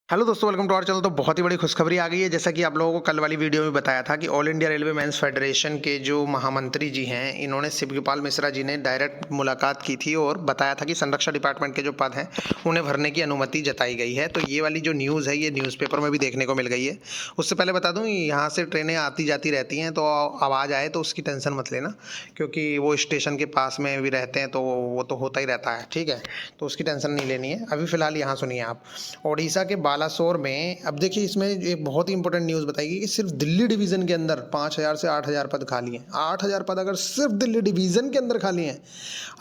Hello दोस्तों, welcome to our channel. तो बहुत ही बड़ी खुशखबरी आ गई है। जैसा कि आप लोगों को कल वाली वीडियो में बताया था कि all India railway men's federation के जो महामंत्री जी हैं, इन्होंने शिवगोपाल मिश्रा जी ने डायरेक्ट मुलाकात की थी और बताया था कि संरक्षण डिपार्टमेंट के जो पद हैं उन्हें भरने की अनुमति जताई गई है। तो ये वाली जो न्यूज़ है, ये न्यूज़पेपर में भी देखने को मिल गई है। उससे पहले बता दूँ, यहाँ से ट्रेनें आती जाती रहती हैं, तो आवाज़ आए तो उसकी टेंशन मत लेना, क्योंकि वो स्टेशन के पास में भी रहते हैं, तो वो तो होता ही रहता है, ठीक है। तो उसकी टेंशन नहीं लेनी है। अभी फ़िलहाल यहाँ सुनिए आप। ओडिशा के बालासोर में अब देखिए, इसमें एक बहुत ही इंपॉर्टेंट न्यूज़ बताई गई कि सिर्फ दिल्ली डिवीज़न के अंदर 5,000 से 8,000 पद खाली हैं। 8,000 पद अगर सिर्फ दिल्ली डिवीज़न के अंदर खाली हैं।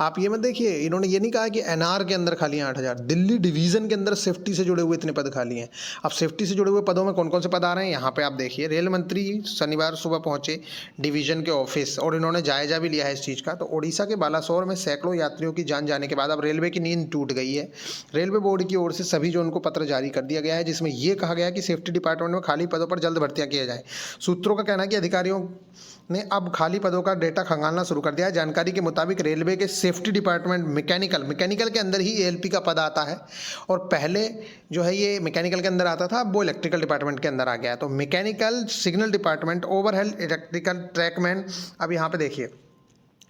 आप ये मत देखिए, इन्होंने ये नहीं कहा कि एनआर के अंदर खाली हैं 8,000। दिल्ली डिवीज़न के अंदर सेफ्टी से जुड़े हुए इतने पद खाली हैं। अब सेफ्टी से जुड़े हुए पदों में कौन कौन से पद आ रहे हैं, यहाँ पे आप देखिए। रेल मंत्री शनिवार सुबह पहुंचे डिवीज़न के ऑफिस और इन्होंने जायजा भी लिया है इस चीज़ का। तो ओडिशा के बालासोर में सैकड़ों यात्रियों की जान जाने के बाद अब रेलवे की नींद टूट गई है। रेलवे बोर्ड की ओर से सभी जोन को पत्र जारी कर दिया गया है, जिसमें यह कहा गया है कि सेफ्टी डिपार्टमेंट में खाली पदों पर जल्द भर्तियां किए जाएं। सूत्रों का कहना है कि अधिकारियों ने अब खाली पदों का डेटा खंगालना शुरू कर दिया है। जानकारी के मुताबिक रेलवे के सेफ्टी डिपार्टमेंट मैकेनिकल के अंदर ही एएलपी का पद आता है, और पहले जो है ये मैकेनिकल के अंदर आता था, अब वो इलेक्ट्रिकल डिपार्टमेंट के अंदर आ गया है। तो mechanical, signal department, overhead electrical, trackman. अब यहाँ पे देखिए,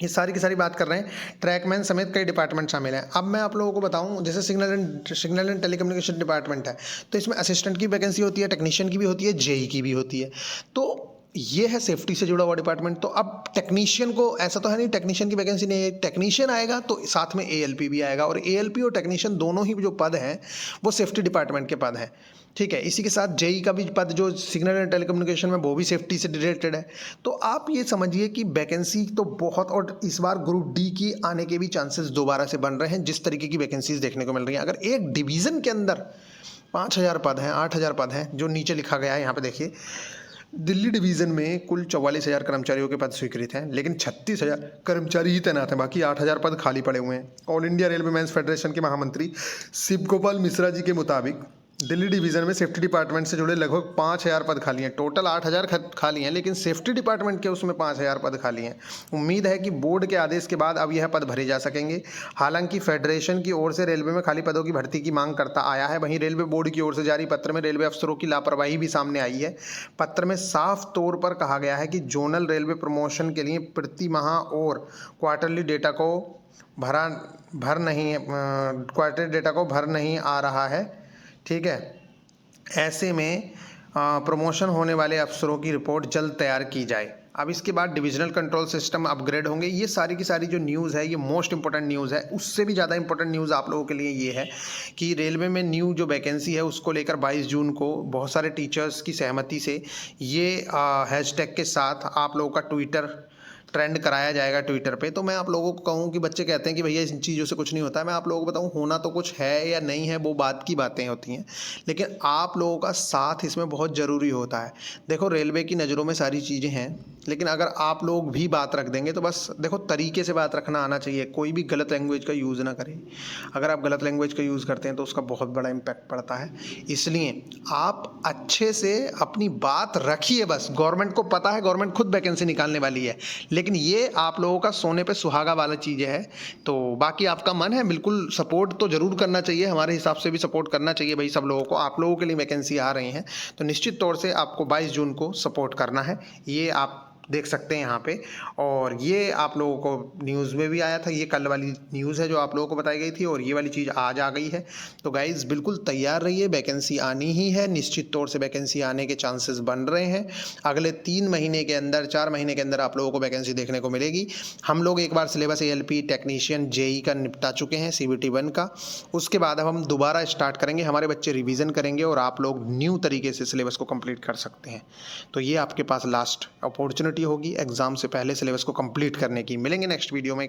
ये सारी की सारी बात कर रहे हैं। ट्रैकमैन समेत कई डिपार्टमेंट शामिल हैं। अब मैं आप लोगों को बताऊं, जैसे सिग्नल एंड टेलीकम्युनिकेशन डिपार्टमेंट है, तो इसमें असिस्टेंट की वैकेंसी होती है, टेक्नीशियन की भी होती है, जेई की भी होती है। तो ये है सेफ्टी से जुड़ा हुआ डिपार्टमेंट। तो अब टेक्नीशियन को ऐसा तो है नहीं, टेक्नीशियन की वैकेंसी नहीं है। टेक्नीशियन आएगा तो साथ में एएलपी भी आएगा, और एएलपी और टेक्नीशियन दोनों ही जो पद हैं वो सेफ्टी डिपार्टमेंट के पद हैं, ठीक है। इसी के साथ जेई का भी पद जो सिग्नल एंड टेलीकम्युनिकेशन में, वो भी सेफ्टी से रिलेटेड है। तो आप ये समझिए कि वैकेंसी तो बहुत, और इस बार ग्रुप डी की आने के भी चांसेस दोबारा से बन रहे हैं, जिस तरीके की वैकेंसीज देखने को मिल रही हैं। अगर एक डिवीज़न के अंदर 5,000 पद हैं, 8,000 पद हैं, जो नीचे लिखा गया है यहाँ पे देखिए। दिल्ली डिवीज़न में कुल 44,000 कर्मचारियों के पद स्वीकृत हैं, लेकिन 36,000 कर्मचारी ही तैनात हैं, बाकी 8,000 पद खाली पड़े हुए हैं। All India railway men's federation के महामंत्री शिवगोपाल मिश्रा जी के मुताबिक दिल्ली डिवीज़न में सेफ्टी डिपार्टमेंट से जुड़े लगभग 5,000 पद खाली हैं। टोटल 8,000 खाली हैं, लेकिन सेफ्टी डिपार्टमेंट के उसमें 5,000 पद खाली हैं। उम्मीद है कि बोर्ड के आदेश के बाद अब यह पद भरे जा सकेंगे। हालांकि फेडरेशन की ओर से रेलवे में खाली पदों की भर्ती की मांग करता आया है। वहीं रेलवे बोर्ड की ओर से जारी पत्र में रेलवे अफसरों की लापरवाही भी सामने आई है। पत्र में साफ तौर पर कहा गया है कि जोनल रेलवे प्रमोशन के लिए प्रति माह और क्वार्टरली डेटा को क्वार्टरली डेटा को भर नहीं आ रहा है, ठीक है। ऐसे में प्रमोशन होने वाले अफसरों की रिपोर्ट जल्द तैयार की जाए। अब इसके बाद डिविजनल कंट्रोल सिस्टम अपग्रेड होंगे। ये सारी की सारी जो न्यूज़ है, ये मोस्ट इंपॉर्टेंट न्यूज़ है। उससे भी ज़्यादा इंपॉर्टेंट न्यूज़ आप लोगों के लिए ये है कि रेलवे में न्यू जो वैकेंसी है, उसको लेकर 22 जून को बहुत सारे टीचर्स की सहमति से ये हैशटैग के साथ आप लोगों का ट्विटर ट्रेंड कराया जाएगा ट्विटर पे। तो मैं आप लोगों को कहूँ कि बच्चे कहते हैं कि भैया इन चीज़ों से कुछ नहीं होता है। मैं आप लोगों को बताऊँ, होना तो कुछ है या नहीं है, वो बात की बातें होती हैं, लेकिन आप लोगों का साथ इसमें बहुत ज़रूरी होता है। देखो, रेलवे की नज़रों में सारी चीज़ें हैं, लेकिन अगर आप लोग भी बात रख देंगे तो बस देखो, तरीके से बात रखना आना चाहिए। कोई भी गलत लैंग्वेज का यूज़ ना करें। अगर आप गलत लैंग्वेज का यूज़ करते हैं तो उसका बहुत बड़ा इम्पैक्ट पड़ता है। इसलिए आप अच्छे से अपनी बात रखिए। बस गवर्नमेंट को पता है, गवर्नमेंट खुद वैकेंसी निकालने वाली है, लेकिन ये आप लोगों का सोने पे सुहागा वाला चीज़ है। तो बाकी आपका मन है, बिल्कुल सपोर्ट तो ज़रूर करना चाहिए। हमारे हिसाब से भी सपोर्ट करना चाहिए भाई सब लोगों को। आप लोगों के लिए वैकेंसी आ रही हैं, तो निश्चित तौर से आपको 22 जून को सपोर्ट करना है। ये आप देख सकते हैं यहाँ पे। और ये आप लोगों को न्यूज़ में भी आया था। ये कल वाली न्यूज़ है जो आप लोगों को बताई गई थी, और ये वाली चीज़ आज आ गई है। तो गाइज़, बिल्कुल तैयार रहिए, वैकेंसी आनी ही है। निश्चित तौर से वैकेंसी आने के चांसेस बन रहे हैं। अगले 3 महीने के अंदर, 4 महीने के अंदर आप लोगों को वैकेंसी देखने को मिलेगी। हम लोग एक बार सिलेबस एएलपी, टेक्नीशियन, जेई का निपटा चुके हैं, सीबीटी 1 का। उसके बाद अब हम दोबारा स्टार्ट करेंगे। हमारे बच्चे रिवीजन करेंगे और आप लोग न्यू तरीके से सिलेबस को कंप्लीट कर सकते हैं। तो ये आपके पास लास्ट अपॉर्चुनिटी होगी एग्जाम से पहले सिलेबस को कंप्लीट करने की। मिलेंगे नेक्स्ट वीडियो में।